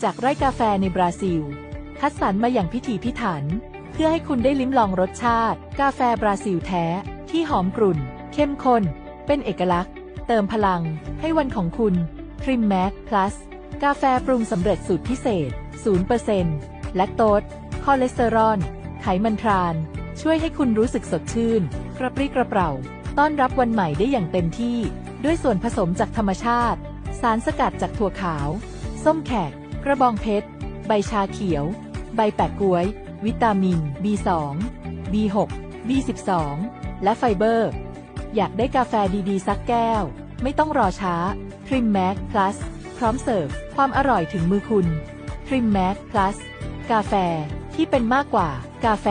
จากไร่กาแฟในบราซิลคัดสรรมาอย่างพิถีพิถันเพื่อให้คุณได้ลิ้มลองรสชาติกาแฟบราซิลแท้ที่หอมกรุ่นเข้มข้นเป็นเอกลักษณ์เติมพลังให้วันของคุณทริมแม็กพลัสกาแฟปรุงสำเร็จสูตรพิเศษ 0% แลคโตสคอเลสเตอรอลไขมันทรานช่วยให้คุณรู้สึกสดชื่นกระปรี้กระเปร่าต้อนรับวันใหม่ได้อย่างเต็มที่ด้วยส่วนผสมจากธรรมชาติสารสกัดจากถั่วขาวส้มแขกกระบองเพชรใบชาเขียวใบแปะก๊วยวิตามิน B2 B6 B12 และไฟเบอร์อยากได้กาแฟดีๆสักแก้วไม่ต้องรอช้าทริมแม็กพลัสพร้อมเสิร์ฟความอร่อยถึงมือคุณทริมแม็กพลัสกาแฟที่เป็นมากกว่ากาแฟ